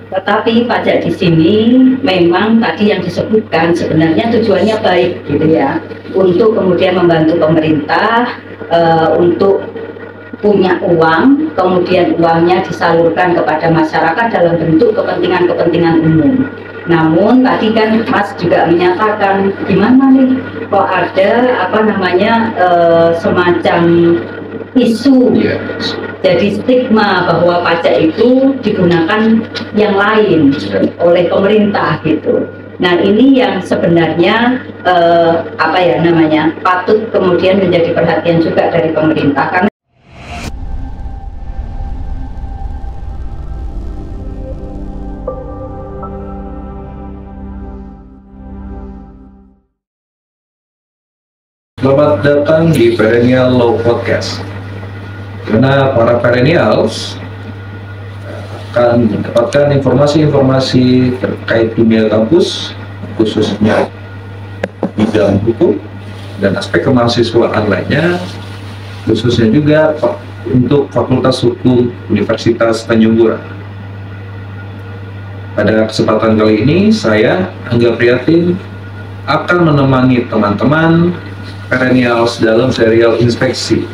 Tetapi pajak di sini memang tadi yang disebutkan sebenarnya tujuannya baik gitu ya, untuk kemudian membantu pemerintah untuk punya uang, kemudian uangnya disalurkan kepada masyarakat dalam bentuk kepentingan-kepentingan umum. Namun tadi kan Mas juga menyatakan gimana nih kok ada semacam isu, jadi stigma bahwa pajak itu digunakan yang lain oleh pemerintah gitu. Nah ini yang sebenarnya patut kemudian menjadi perhatian juga dari pemerintah, karena selamat datang di Perennial Law Podcast, karena para perennials akan mendapatkan informasi-informasi terkait dunia kampus, khususnya bidang hukum dan aspek kemahasiswaan lainnya, khususnya juga untuk Fakultas Hukum Universitas Tanjung Pura. Pada kesempatan kali ini, saya, Angga Prihatin, akan menemani teman-teman perennials dalam serial inspeksi,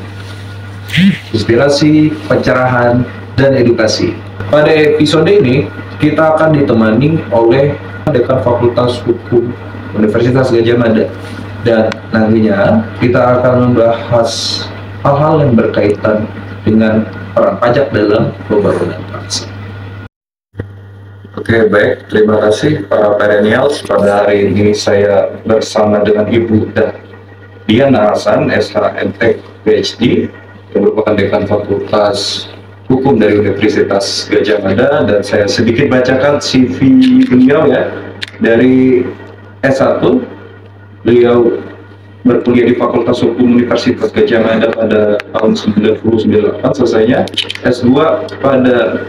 inspirasi, pencerahan, dan edukasi. Pada episode ini, kita akan ditemani oleh Dekan Fakultas Hukum Universitas Gadjah Mada, dan nantinya kita akan membahas hal-hal yang berkaitan dengan peran pajak dalam pembangunan bangsa. Oke, baik. Terima kasih para perennials. Pada hari ini saya bersama dengan Ibu Diana Hasan, SHMTek PhD, yang merupakan Dekan Fakultas Hukum dari Universitas Gadjah Mada, dan saya sedikit bacakan CV beliau ya. Dari S1, beliau berkuliah di Fakultas Hukum Universitas Gadjah Mada pada tahun 1998, selesainya. S2 pada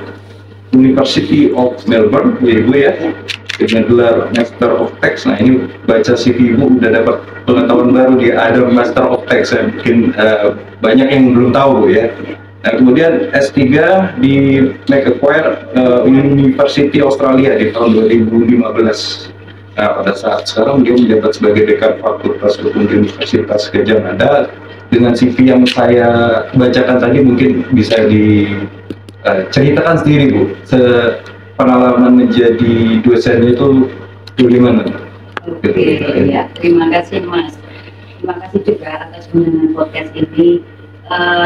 University of Melbourne, ya Ibu ya, dengan gelar Master of Tax. Nah ini baca CV Ibu udah dapat pengetahuan baru, dia ada Master of Tax, saya mungkin banyak yang belum tahu Bu ya. Nah kemudian S3 di Macquarie University Australia di tahun 2015. Nah pada saat sekarang dia menjabat sebagai Dekan Fakultas Hukum Universitas Gadjah Mada. Dengan CV yang saya bacakan tadi, mungkin bisa ceritakan sendiri Bu, pengalaman menjadi dosen itu bagaimana? Oke, ya, terima kasih Mas. Terima kasih juga atas undangan podcast ini.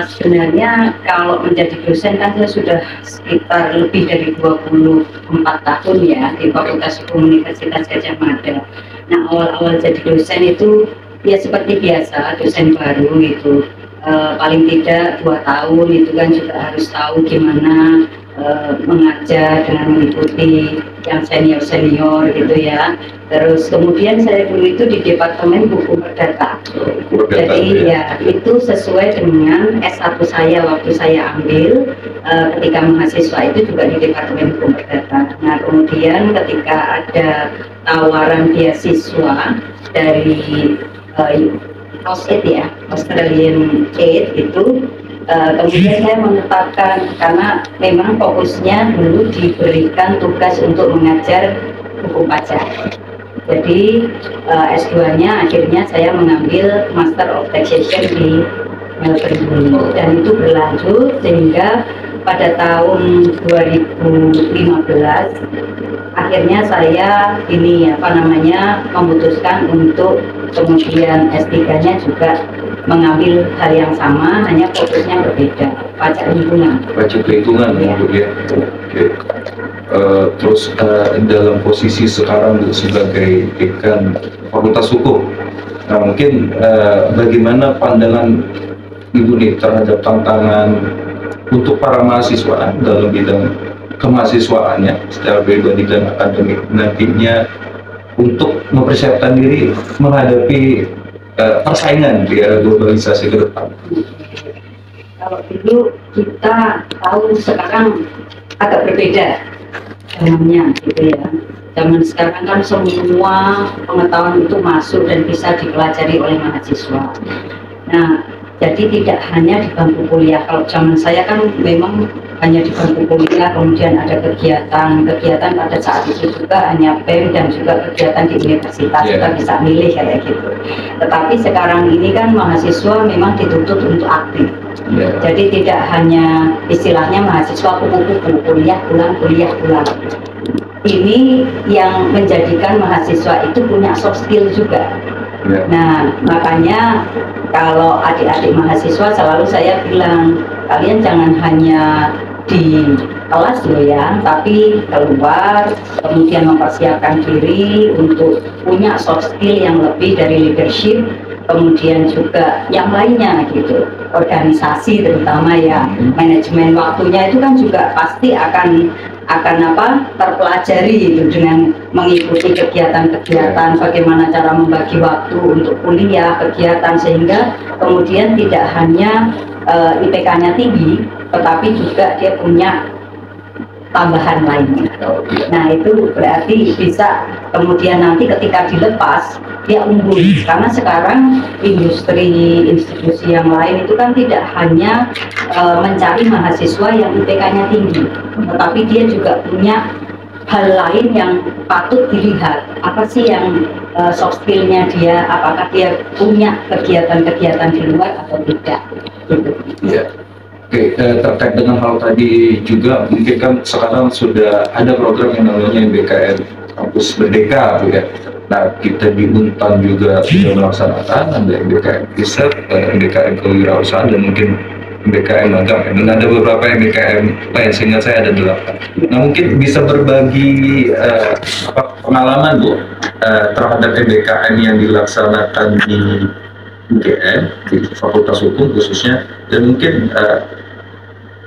Sebenarnya kalau menjadi dosen kan saya sudah sekitar lebih dari 24 tahun ya di Fakultas Hukum Universitas Gadjah Mada. Nah awal-awal jadi dosen itu ya seperti biasa, dosen baru gitu. Paling tidak 2 tahun itu kan juga harus tahu gimana mengajar dengan mengikuti yang senior-senior gitu ya. Terus kemudian saya dulu itu di Departemen Hukum Perdata. Jadi ya itu sesuai dengan S1 saya waktu saya ambil ketika mahasiswa itu juga di Departemen Hukum Perdata. Nah kemudian ketika ada tawaran beasiswa dari AUSAID ya, Australian Aid itu, kemudian saya menetapkan, karena memang fokusnya dulu diberikan tugas untuk mengajar hukum pajak. Jadi S2-nya akhirnya saya mengambil Master of Taxation di Melbourne, dan itu berlanjut sehingga pada tahun 2015 akhirnya saya memutuskan untuk kemudian S3-nya juga mengambil hal yang sama, hanya fokusnya berbeda, pajak lingkungan. Pajak lingkungan ya Bu ya. Oke. Terus dalam posisi sekarang Bu sebagai Dekan Fakultas Hukum, nah mungkin bagaimana pandangan Ibu nih terhadap tantangan untuk para mahasiswa dalam bidang kemahasiswaannya secara pribadi dan akademik nantinya untuk mempersiapkan diri menghadapi persaingan di era globalisasi ke depan? Kalau dulu kita tahu, sekarang agak berbeda zamannya gitu ya. Zaman sekarang kan semua pengetahuan itu masuk dan bisa dipelajari oleh mahasiswa. Nah, jadi tidak hanya di bangku kuliah. Kalau zaman saya kan memang hanya di bangku kuliah, kemudian ada kegiatan pada saat itu juga hanya BEM dan juga kegiatan di universitas, kita bisa milih kayak gitu. Tetapi sekarang ini kan mahasiswa memang dituntut untuk aktif. Jadi tidak hanya istilahnya mahasiswa kupu-kupu, kuliah pulang. Ini yang menjadikan mahasiswa itu punya soft skill juga. Nah, makanya kalau adik-adik mahasiswa selalu saya bilang, kalian jangan hanya di kelas loh ya, tapi keluar, kemudian mempersiapkan diri untuk punya soft skill yang lebih dari leadership, kemudian juga yang lainnya gitu, organisasi terutama ya, manajemen waktunya itu kan juga pasti akan terpelajari gitu, dengan mengikuti kegiatan-kegiatan, bagaimana cara membagi waktu untuk kuliah, kegiatan, sehingga kemudian tidak hanya IPK-nya tinggi, tetapi juga dia punya tambahan lainnya. Nah, itu berarti bisa kemudian nanti ketika dilepas dia unggul, karena sekarang industri, institusi yang lain itu kan tidak hanya mencari mahasiswa yang IPK-nya tinggi, tetapi dia juga punya hal lain yang patut dilihat. Apa sih yang soft skill-nya dia, apakah dia punya kegiatan-kegiatan di luar atau tidak gitu. Oke, terkait dengan hal tadi juga, mungkin kan sekarang sudah ada program yang namanya MBKM Kampus Merdeka, ya. Nah, kita di Untan juga sudah melaksanakan, ada MBKM Riset, MBKM Kewirausahaan, dan mungkin MBKM Magang, dan ada beberapa MBKM lain, sehingga saya ada 8. Nah, mungkin bisa berbagi pengalaman Bu terhadap MBKM yang dilaksanakan di UGM, di Fakultas Hukum khususnya, dan mungkin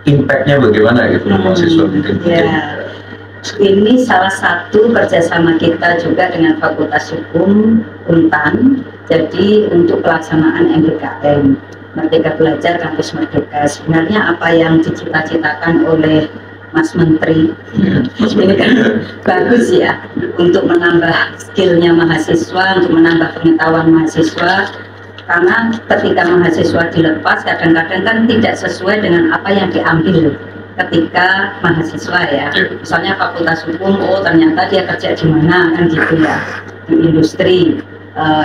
impact-nya bagaimana gitu mahasiswa mungkin. Ini salah satu kerjasama kita juga dengan Fakultas Hukum Untan. Jadi untuk pelaksanaan MBKM Merdeka Belajar Kampus Merdeka, sebenarnya apa yang dicita-citakan oleh Mas Menteri ini kan bagus ya, untuk menambah skillnya mahasiswa, untuk menambah pengetahuan mahasiswa. Karena ketika mahasiswa dilepas, kadang-kadang kan tidak sesuai dengan apa yang diambil ketika mahasiswa ya. Misalnya Fakultas Hukum, oh ternyata dia kerja di mana kan gitu ya, di industri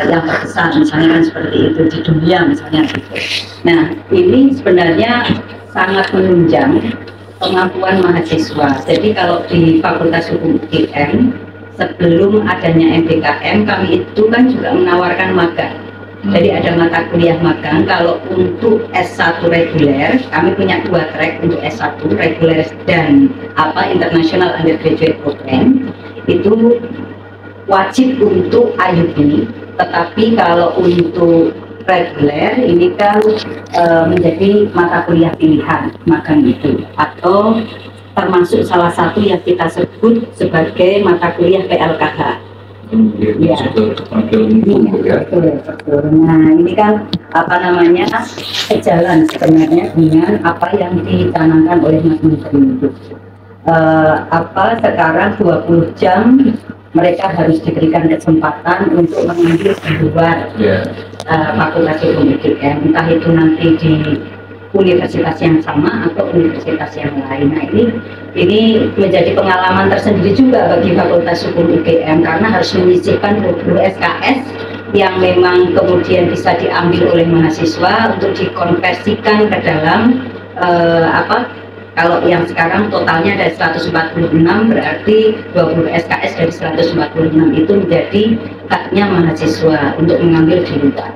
yang terbesar misalnya kan seperti itu, di dunia misalnya gitu. Nah, ini sebenarnya sangat menunjang kemampuan mahasiswa. Jadi kalau di Fakultas Hukum UGM, sebelum adanya MBKM, kami itu kan juga menawarkan magang. Jadi ada mata kuliah magang. Kalau untuk S1 reguler, kami punya 2 track untuk S1 reguler dan International Undergraduate Program. Itu wajib untuk IUB, tetapi kalau untuk reguler ini kan menjadi mata kuliah pilihan magang itu, atau termasuk salah satu yang kita sebut sebagai mata kuliah PLKH. Ya. Nah, ini kan sejalan sebenarnya dengan apa yang dicanangkan oleh Mas Menteri itu. Sekarang 20 jam mereka harus diberikan kesempatan untuk mengambil di luar Fakultas Hukum UGM, entah itu nanti di universitas yang sama atau universitas yang lain. Nah, ini menjadi pengalaman tersendiri juga bagi Fakultas Hukum UGM, karena harus menyisipkan 20 SKS yang memang kemudian bisa diambil oleh mahasiswa untuk dikonversikan ke dalam kalau yang sekarang totalnya ada 146, berarti 20 SKS dari 146 itu menjadi haknya mahasiswa untuk mengambil di luar.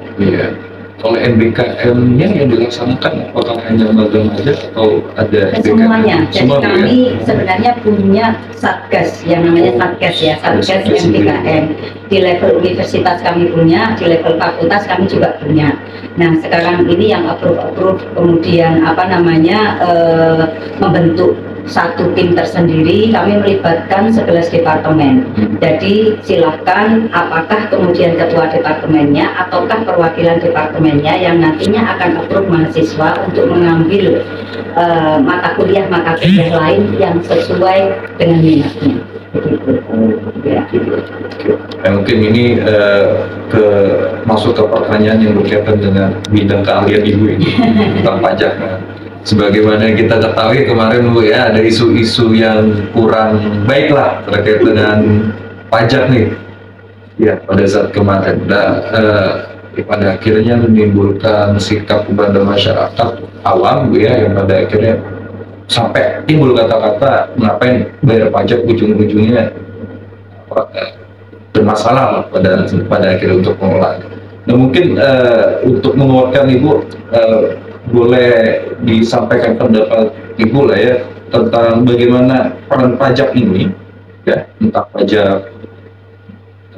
Kalau MBKM-nya yang dilaksanakan apakah hanya magang aja atau ada semuanya? Jadi kami sebenarnya punya satgas yang namanya satgas MBKM. Di level universitas kami punya, di level fakultas kami juga punya. Nah, sekarang ini yang approve kemudian membentuk satu tim tersendiri, kami melibatkan 11 departemen. Jadi silahkan apakah kemudian ketua departemennya ataukah perwakilan departemennya yang nantinya akan approve mahasiswa untuk mengambil mata kuliah lain yang sesuai dengan minatnya. Mungkin ini masuk ke pertanyaan yang berkaitan dengan bidang keahlian Ibu ini tentang pajak. sebagaimana kita ketahui kemarin Bu ya, ada isu-isu yang kurang baik lah terkait dengan pajak nih ya pada saat kemarin. Pada akhirnya menimbulkan sikap kepada masyarakat awam Bu ya, yang pada akhirnya sampai timbul kata-kata ngapain bayar pajak, ujung-ujungnya bermasalah lah pada akhirnya untuk mengelola. Nah mungkin untuk mengeluarkan Ibu boleh disampaikan pendapat Ibu lah ya tentang bagaimana peran pajak ini ya, entah pajak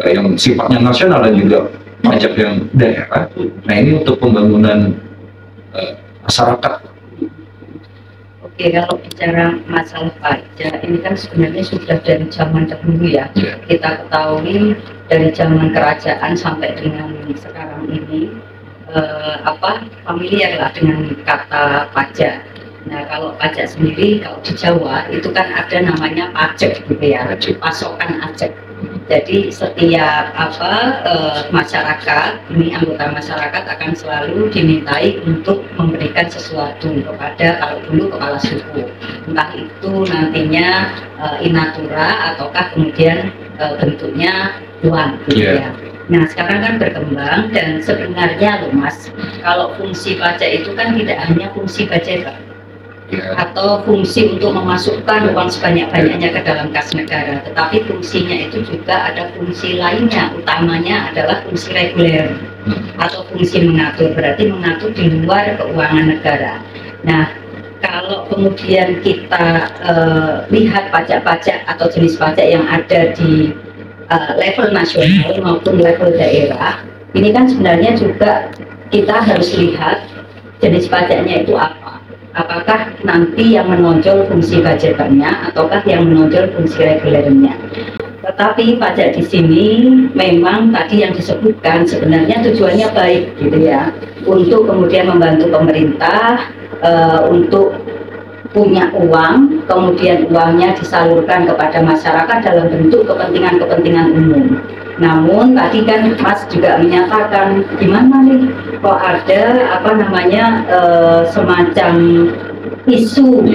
yang sifatnya nasional dan juga pajak yang daerah. Nah ini untuk pembangunan masyarakat. Oke, kalau bicara masalah pajak ini kan sebenarnya sudah dari zaman dahulu ya. Kita ketahui dari zaman kerajaan sampai dengan sekarang ini familiar lah dengan kata pajak. Nah kalau pajak sendiri kalau di Jawa itu kan ada namanya pajak gitu ya, pasokan pajak. Jadi setiap masyarakat, ini anggota masyarakat akan selalu dimintai untuk memberikan sesuatu kepada, kalau dulu kepala suku, entah itu nantinya inatura ataukah kemudian bentuknya uang gitu ya. Nah sekarang kan berkembang dan sebenarnya loh Mas, kalau fungsi pajak itu kan tidak hanya fungsi budgeter atau fungsi untuk memasukkan uang sebanyak-banyaknya ke dalam kas negara, tetapi fungsinya itu juga ada fungsi lainnya, utamanya adalah fungsi reguler atau fungsi mengatur, berarti mengatur di luar keuangan negara. Nah kalau kemudian kita lihat pajak-pajak atau jenis pajak yang ada di level nasional maupun level daerah, ini kan sebenarnya juga kita harus lihat jenis pajaknya itu apa. Apakah nanti yang menonjol fungsi budgeternya ataukah yang menonjol fungsi regulernya. Tetapi pajak di sini memang tadi yang disebutkan sebenarnya tujuannya baik gitu ya, untuk kemudian membantu pemerintah untuk punya uang, kemudian uangnya disalurkan kepada masyarakat dalam bentuk kepentingan-kepentingan umum. Namun tadi kan Mas juga menyatakan gimana nih kok ada semacam isu,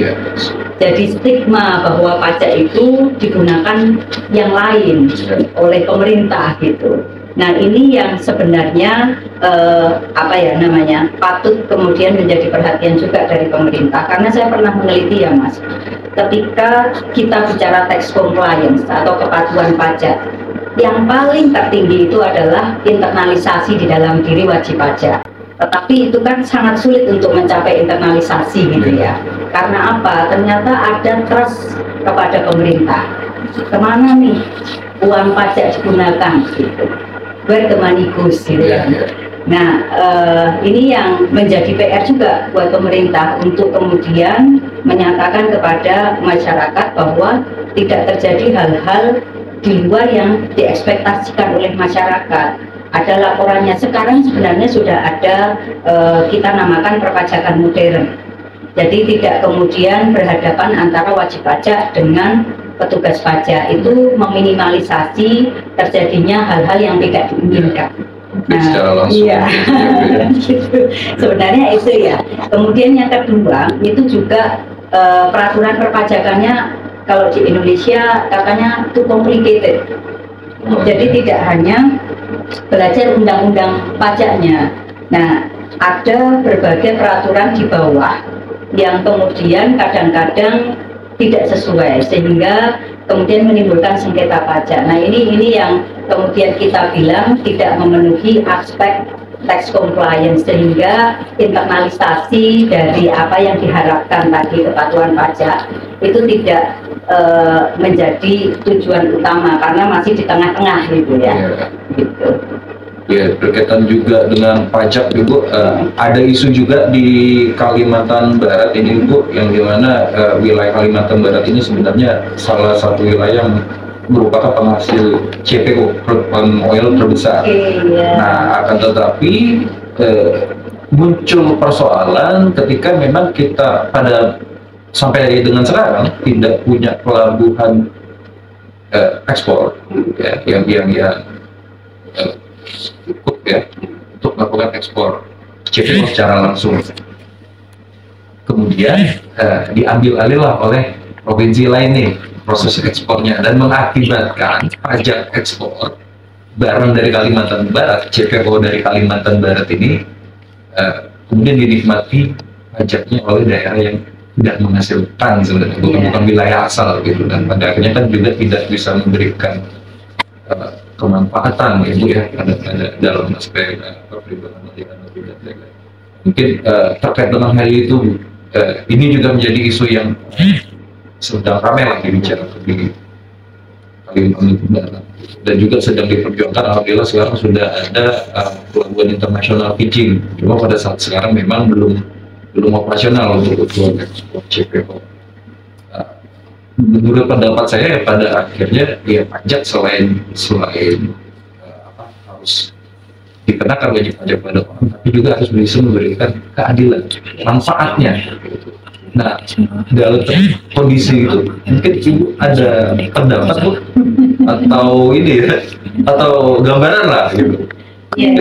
jadi stigma bahwa pajak itu digunakan yang lain oleh pemerintah gitu. Nah ini yang sebenarnya patut kemudian menjadi perhatian juga dari pemerintah, karena saya pernah meneliti ya Mas, ketika kita bicara tax compliance atau kepatuhan pajak, yang paling tertinggi itu adalah internalisasi di dalam diri wajib pajak. Tetapi itu kan sangat sulit untuk mencapai internalisasi gitu ya. Karena apa? Ternyata ada trust kepada pemerintah. Kemana nih uang pajak digunakan gitu. Where the money goes gitu ya. Nah ini yang menjadi PR juga buat pemerintah untuk kemudian menyatakan kepada masyarakat bahwa tidak terjadi hal-hal di luar yang diekspektasikan oleh masyarakat. Ada laporannya. Sekarang sebenarnya sudah ada kita namakan perpajakan modern. Jadi tidak kemudian berhadapan antara wajib pajak dengan petugas pajak, itu meminimalisasi terjadinya hal-hal yang tidak diinginkan. Nah, iya, gitu. Sebenarnya itu ya. Kemudian yang kedua itu juga peraturan perpajakannya kalau di Indonesia katanya too complicated. Jadi tidak hanya belajar undang-undang pajaknya. Nah, ada berbagai peraturan di bawah yang kemudian kadang-kadang tidak sesuai sehingga kemudian menimbulkan sengketa pajak. Nah, ini yang kemudian kita bilang tidak memenuhi aspek tax compliance, sehingga internalisasi dari apa yang diharapkan tadi kepatuhan pajak itu tidak menjadi tujuan utama karena masih di tengah-tengah gitu ya. Gitu. Ya, berkaitan juga dengan pajak Ibu, ada isu juga di Kalimantan Barat ini Bu, yang dimana wilayah Kalimantan Barat ini sebenarnya salah satu wilayah yang merupakan penghasil CPO, palm oil terbesar. Nah, akan tetapi muncul persoalan ketika memang kita sampai dengan sekarang tidak punya pelabuhan ekspor yang cukup ya untuk melakukan ekspor CPO secara langsung. kemudian diambil alihlah oleh provinsi lain nih proses ekspornya, dan mengakibatkan pajak ekspor barang dari Kalimantan Barat, CPO dari Kalimantan Barat ini kemudian dinikmati pajaknya oleh daerah yang tidak menghasilkan sebenarnya, bukan wilayah asal gitu, dan pada akhirnya kan juga tidak bisa memberikan kemanfaatan ya Bu ya pada dalam aspek perlindungan dan tidak legal. Mungkin terkait dengan hal itu ini juga menjadi isu yang sedang ramai lagi dibicarakan di Kalimantan Barat dan juga sedang diperjuangkan. Alhamdulillah sekarang sudah ada pelabuhan internasional pitching, cuma pada saat sekarang memang belum operasional untuk ekspor CPO. Menurut pendapat saya pada akhirnya ya pajak selain harus dikenakan wajib pajak pada orang, tapi juga harus bisa memberikan keadilan manfaatnya. Nah, dalam kondisi itu mungkin Ibu ada pendapat Bu atau ini ya atau gambaran lah gitu. Iya.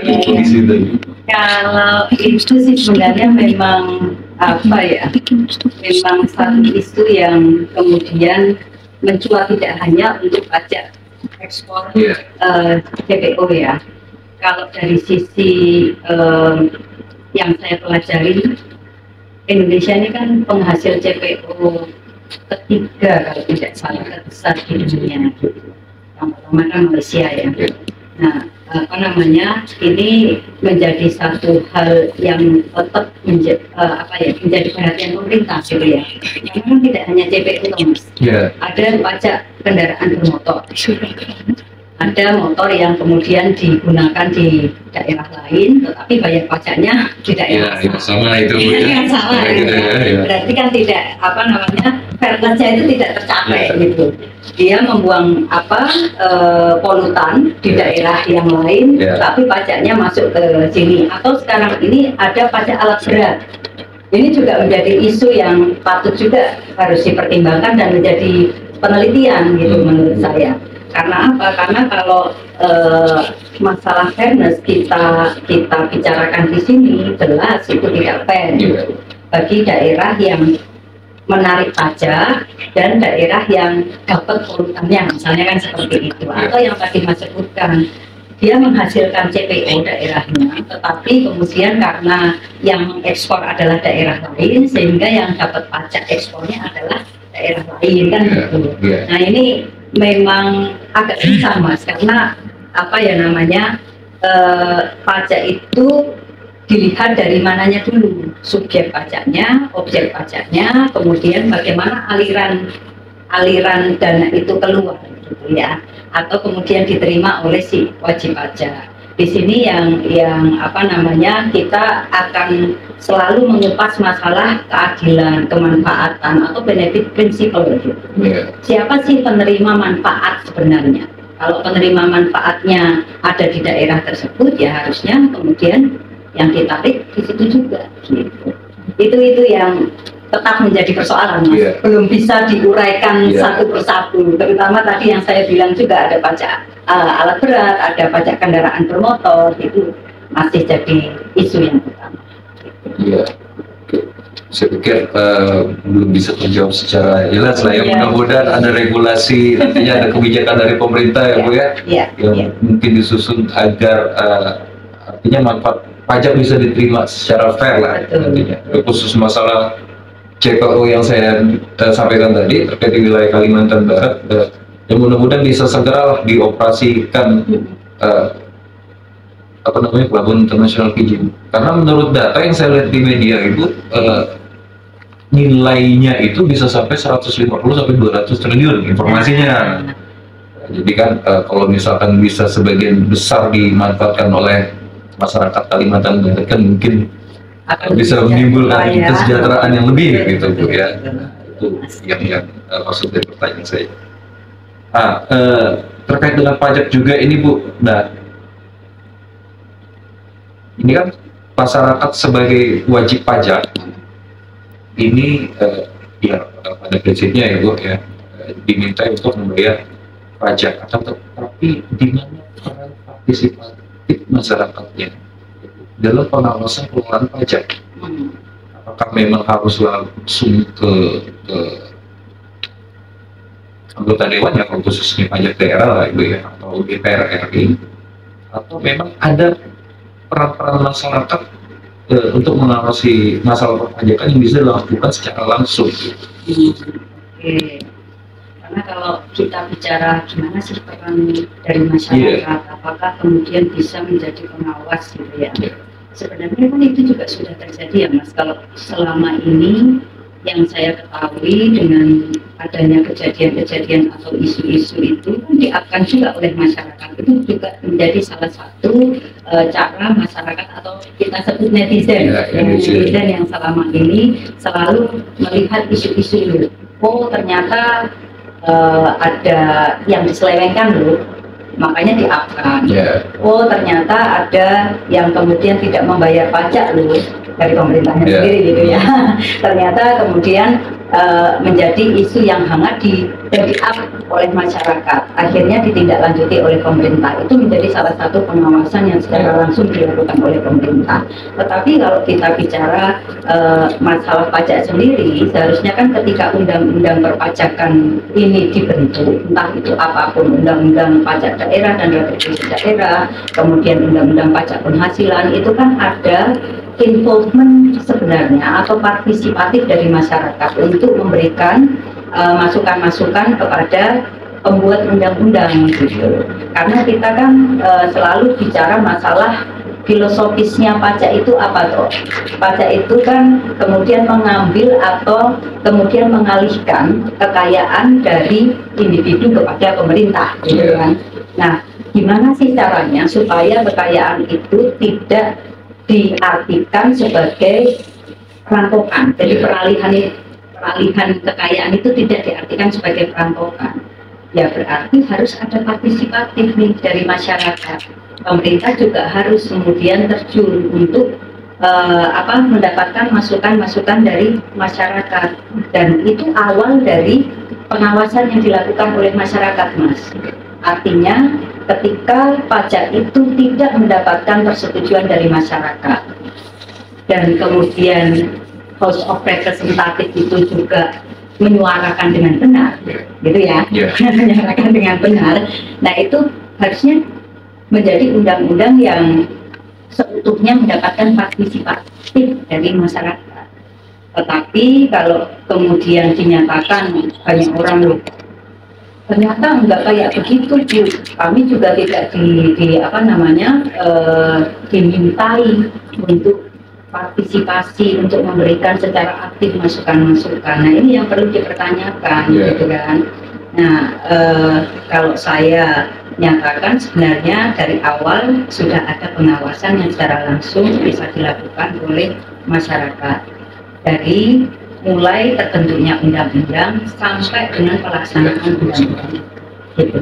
Kalau itu sih sebenarnya memang apa ya, memang satu isu yang kemudian mencuat tidak hanya untuk pajak ekspor CPO ya. Kalau dari sisi yang saya pelajari, Indonesia ini kan penghasil CPO ketiga kalau tidak salah terbesar di dunia. Yang pertama kan Malaysia ya. Nah, apa namanya, ini menjadi satu hal yang tetap menjadi perhatian pemerintah gitu ya. Karena kan tidak hanya CPO Mas, ada pajak kendaraan bermotor, ada motor yang kemudian digunakan di daerah lain, tetapi bayar pajaknya di daerah sama itu yang sama. Berarti kan tidak apa namanya, fairness-nya itu tidak tercapai gitu. Dia membuang polutan di daerah yang lain, tapi pajaknya masuk ke sini. Atau sekarang ini ada pajak alat berat. Ini juga menjadi isu yang patut juga harus dipertimbangkan dan menjadi penelitian gitu menurut saya. Karena apa? Karena kalau masalah fairness kita bicarakan di sini, jelas itu tidak fair bagi daerah yang menarik pajak dan daerah yang dapat polutannya, misalnya kan seperti itu. Atau yang tadi Mas sebutkan, dia menghasilkan CPO daerahnya, tetapi kemudian karena yang ekspor adalah daerah lain, sehingga yang dapat pajak ekspornya adalah daerah lain kan gitu. Nah ini memang agak susah Mas, karena apa ya namanya, pajak itu dilihat dari mananya dulu, subjek pajaknya, objek pajaknya, kemudian bagaimana aliran dana itu keluar gitu ya, atau kemudian diterima oleh si wajib pajak. Di sini yang apa namanya, kita akan selalu mengupas masalah keadilan, kemanfaatan atau benefit principle gitu. Siapa sih penerima manfaat sebenarnya? Kalau penerima manfaatnya ada di daerah tersebut, ya harusnya kemudian yang ditarik di situ juga gitu. Itu yang tetap menjadi persoalan Mas. Belum bisa diuraikan satu persatu, terutama tadi yang saya bilang juga ada pajak alat berat, ada pajak kendaraan bermotor, itu masih jadi isu yang utama. Saya pikir belum bisa terjawab secara jelas lah ya. Mudah-mudahan ada regulasi, nantinya ada kebijakan dari pemerintah ya Bu ya, yang mungkin disusun agar artinya manfaat pajak bisa diterima secara fair lah nantinya. Khusus masalah CPO yang saya sampaikan tadi terkait di wilayah Kalimantan Barat, yang mudah-mudahan bisa segera dioperasikan pelabuhan internasional Fiji. Karena menurut data yang saya lihat di media itu nilainya itu bisa sampai 150 sampai 200 triliun informasinya. Jadi kan kalau misalkan bisa sebagian besar dimanfaatkan oleh masyarakat Kalimantan Barat, kan mungkin bisa menimbulkan kesejahteraan yang lebih gitu Bu ya. Itu yang maksud dari pertanyaan saya. Terkait dengan pajak juga ini Bu. Nah, ini kan masyarakat sebagai wajib pajak ini pada prinsipnya ya Bu ya, diminta untuk membayar pajak, tapi di mana peran partisipatif masyarakatnya dalam pengawasan pengelolaan pajak? apakah memang harus langsung ke anggota dewan ya, khususnya pajak daerah lah Ibu ya, atau DPR RI, atau memang ada peran-peran masyarakat untuk mengawasi masalah perpajakan yang bisa dilakukan secara langsung? Oke. Karena kalau kita bicara gimana sih peran dari masyarakat, apakah kemudian bisa menjadi pengawas gitu ya? Sebenarnya kan itu juga sudah terjadi ya Mas. Kalau selama ini yang saya ketahui dengan adanya kejadian-kejadian atau isu-isu itu kan diakan juga oleh masyarakat, itu juga menjadi salah satu cara masyarakat atau kita sebut netizen, netizen yang selama ini selalu melihat isu-isu itu. Oh ternyata ada yang diselewengkan loh, makanya diakan. Oh ternyata ada yang kemudian tidak membayar pajak loh dari pemerintahnya sendiri gitu ya. Ternyata kemudian menjadi isu yang hangat di-up oleh masyarakat, akhirnya ditindaklanjuti oleh pemerintah. Itu menjadi salah satu pengawasan yang secara langsung dilakukan oleh pemerintah. Tetapi kalau kita bicara masalah pajak sendiri, seharusnya kan ketika undang-undang perpajakan ini dibentuk, entah itu apapun, undang-undang pajak daerah dan retribusi daerah, kemudian undang-undang pajak penghasilan, itu kan ada involvement sebenarnya atau partisipatif dari masyarakat untuk memberikan masukan-masukan kepada pembuat undang-undang gitu. Karena kita kan selalu bicara masalah filosofisnya pajak itu apa toh? Pajak itu kan kemudian mengambil atau kemudian mengalihkan kekayaan dari individu kepada pemerintah gitu kan. Nah, gimana sih caranya supaya kekayaan itu tidak diartikan sebagai perampokan? Jadi peralihan kekayaan itu tidak diartikan sebagai perampokan. Ya berarti harus ada partisipatif nih dari masyarakat. Pemerintah juga harus kemudian terjun untuk mendapatkan masukan-masukan dari masyarakat, dan itu awal dari pengawasan yang dilakukan oleh masyarakat, Mas. Artinya ketika pajak itu tidak mendapatkan persetujuan dari masyarakat dan kemudian House of Representatives itu juga menyuarakan dengan benar, gitu ya, menyuarakan dengan benar. Nah itu harusnya menjadi undang-undang yang seutuhnya mendapatkan partisipatif dari masyarakat. Tetapi kalau kemudian dinyatakan banyak orang loh, ternyata enggak kayak begitu Bu. Kami juga tidak dimintai untuk partisipasi, untuk memberikan secara aktif masukan-masukan. Nah ini yang perlu dipertanyakan, gitu kan. Nah kalau saya nyatakan sebenarnya dari awal sudah ada pengawasan yang secara langsung bisa dilakukan oleh masyarakat, dari mulai terbentuknya undang-undang sampai dengan pelaksanaan undang-undang gitu.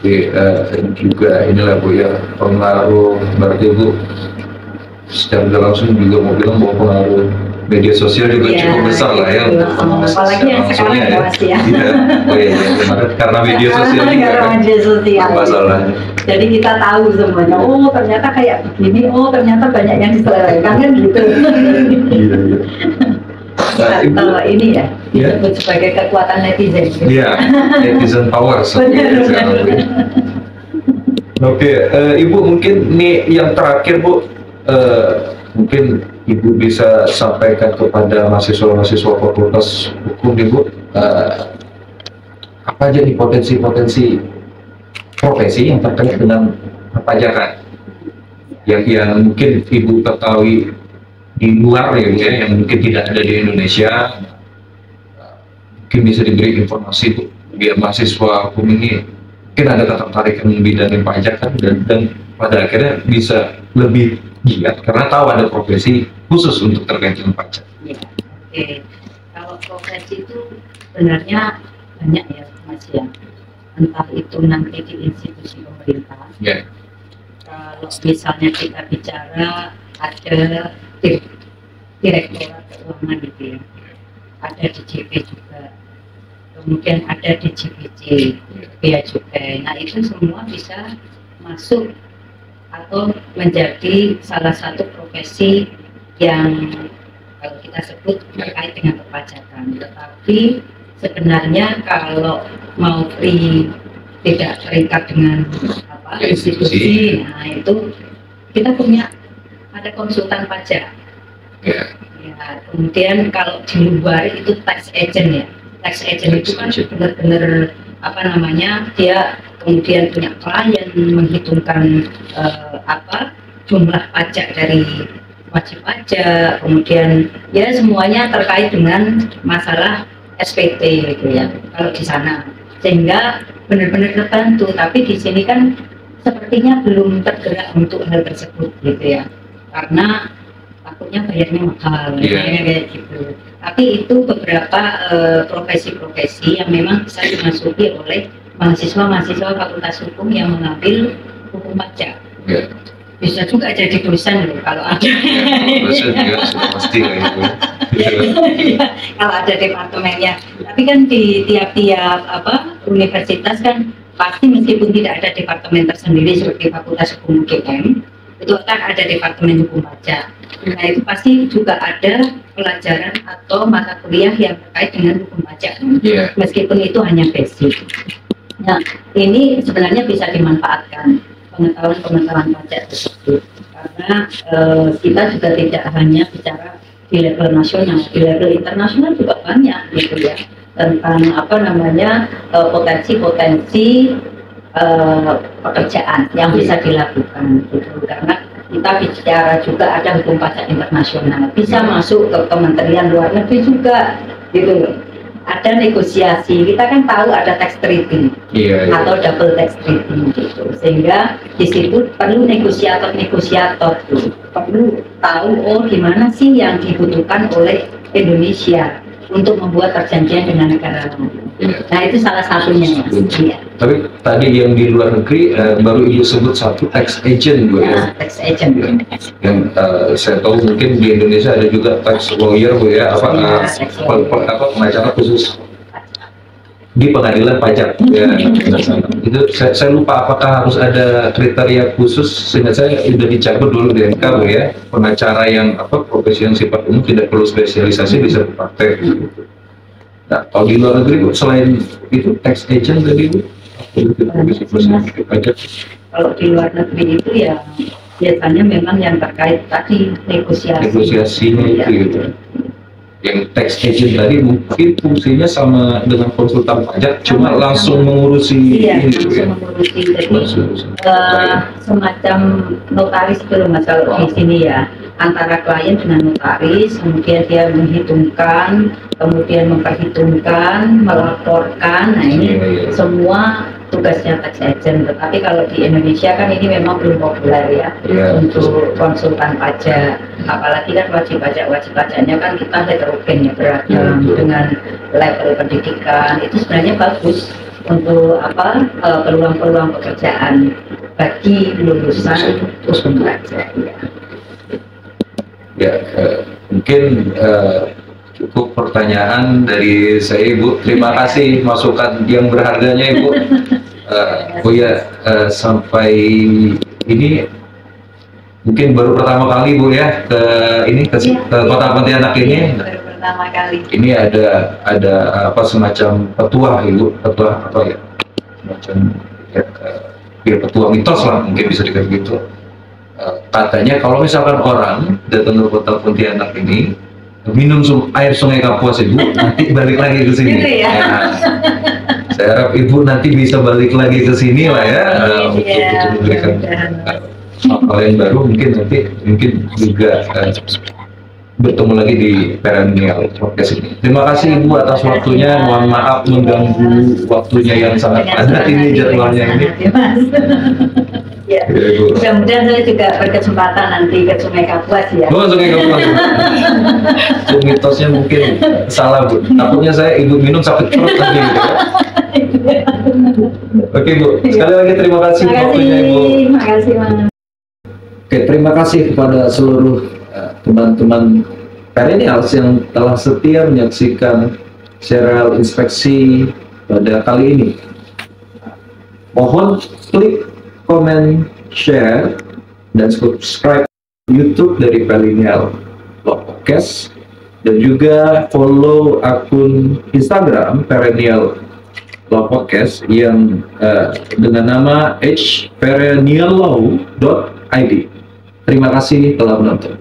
Jadi juga inilah Bu ya, pengaruh berarti Bu secara langsung juga mau bilang bahwa pengaruh media sosial juga cukup besar lah ya, apalagi yang sekarang ya. Karena media sosial juga masalahnya. Jadi kita tahu semuanya, oh ternyata kayak begini, oh ternyata banyak yang diselewengkan kan gitu. Kalau ini ya disebut sebagai kekuatan netizen. Iya, netizen power. Oke, Ibu mungkin nih yang terakhir Bu, mungkin Ibu bisa sampaikan kepada mahasiswa-mahasiswa Fakultas Hukum Ibu, apa aja nih potensi-potensi profesi yang terkait dengan perpajakan yang mungkin Ibu ketahui di luar ya, yang mungkin tidak ada di Indonesia, mungkin bisa diberi informasi Bu, biar mahasiswa hukum ini mungkin ada ketertarikan di bidang pajak kan, dan pada akhirnya bisa lebih giat karena tahu ada profesi khusus untuk terkait dengan pajak. Ya, oke. Kalau profesi itu sebenarnya banyak ya Mas ya, entah itu nanti di institusi pemerintah. Kalau misalnya kita bicara ada direktorat keuangan gitu ya, ada di JP juga, kemudian ada di JPC, Bea Cukai. Nah itu semua bisa masuk atau menjadi salah satu profesi yang kalau kita sebut terkait dengan perpajakan. Tetapi sebenarnya kalau mau free, tidak terikat dengan institusi, nah itu kita punya ada konsultan pajak. Ya, kemudian kalau di luar itu tax agent ya. Tax agent itu kan benar-benar dia kemudian punya klien, menghitungkan jumlah pajak dari wajib pajak, kemudian ya semuanya terkait dengan masalah SPT gitu ya kalau di sana, sehingga benar-benar terbantu. Tapi di sini kan sepertinya belum tergerak untuk hal tersebut gitu ya, karena takutnya bayarnya mahal, kayak gitu. Tapi itu beberapa profesi-profesi yang memang bisa dimasuki oleh mahasiswa Fakultas Hukum yang mengambil hukum pajak. Bisa juga jadi dosen loh kalau ada. Dosen juga pasti gitu. Kalau ada departemennya. Tapi kan di tiap-tiap universitas kan pasti meskipun tidak ada departemen tersendiri seperti Fakultas Hukum UGM, itu kan ada departemen hukum pajak. Nah itu pasti juga ada pelajaran atau mata kuliah yang terkait dengan hukum pajak, meskipun itu hanya basic. Nah ini sebenarnya bisa dimanfaatkan pengetahuan pajak tersebut, karena kita juga tidak hanya bicara di level nasional, di level internasional juga banyak gitu ya, tentang potensi-potensi pekerjaan yang bisa dilakukan gitu. Karena kita bicara juga ada hukum pajak internasional, bisa masuk ke Kementerian Luar Negeri juga gitu loh. Ada negosiasi, kita kan tahu ada tax treaty atau double tax treaty gitu, sehingga di situ perlu negosiator tuh, perlu tahu gimana sih yang dibutuhkan oleh Indonesia untuk membuat perjanjian dengan negara lain. Nah itu salah satunya Mas. Tapi tadi yang di luar negeri baru Ibu sebut satu tax agent Bu ya. Tax agent. Yang saya tahu mungkin di Indonesia ada juga tax lawyer Bu ya, pengacara khusus di pengadilan pajak ya. Itu saya lupa apakah harus ada kriteria khusus, sehingga saya sudah dicabut dulu di MK Bu ya, pengacara yang profesi yang sifat umum tidak perlu spesialisasi bisa berpraktek gitu. Nah kalau di luar negeri Bu, selain itu tax agent tadi Bu, kalau di luar negeri itu ya biasanya memang yang terkait tadi negosiasinya itu gitu. Yang tax agent tadi mungkin fungsinya sama dengan konsultan pajak, cuma langsung mengurusi mengurusi jadi semacam notaris itu Mas kalau di sini ya, antara klien dengan notaris, kemudian dia menghitungkan, kemudian memperhitungkan, melaporkan. Nah ini semua tugasnya tax agent. Tetapi kalau di Indonesia kan ini memang belum populer ya untuk konsultan pajak, apalagi kan wajib pajaknya kan kita heterogen ya, beragam dengan level pendidikan. Itu sebenarnya bagus untuk peluang-peluang pekerjaan bagi lulusan hukum pajak ya. Mungkin cukup pertanyaan dari saya Ibu. Terima kasih masukan yang berharganya Ibu. Sampai ini mungkin baru pertama kali Bu ya ke Kota Pontianak ini. Baru pertama kali. Ini ada semacam petua Ibu, semacam petua mitos lah mungkin bisa dikatakan gitu. Katanya kalau misalkan orang datang ke Kota Pontianak ini minum air sungai Kapuas Ibu, nanti balik lagi ke sini. Gitu ya? Saya harap Ibu nanti bisa balik lagi ke sini lah ya, untuk memberikan hal yang baru. Mungkin juga bertemu lagi di Perennial Podcast ini. Terima kasih Ibu atas waktunya. Mohon maaf mengganggu waktunya yang sangat padat ini jadwalnya ini. Ya, mudah-mudahan saya juga berkesempatan nanti ke Sungai Kapuas ya. Sungai Kapuas. Mitosnya mungkin salah Bu. Takutnya saya Ibu minum sakit perut lagi gitu ya. Oke Bu, sekali lagi terima kasih waktunya Ibu. Terima kasih Mas. Oke, terima kasih kepada seluruh teman-teman Perennials yang telah setia menyaksikan serial inspeksi pada kali ini. Mohon klik, komen, share, dan subscribe YouTube dari Perennial Podcast dan juga follow akun Instagram Perennial Law Podcast yang dengan nama @perenniallaw.id. Terima kasih telah menonton.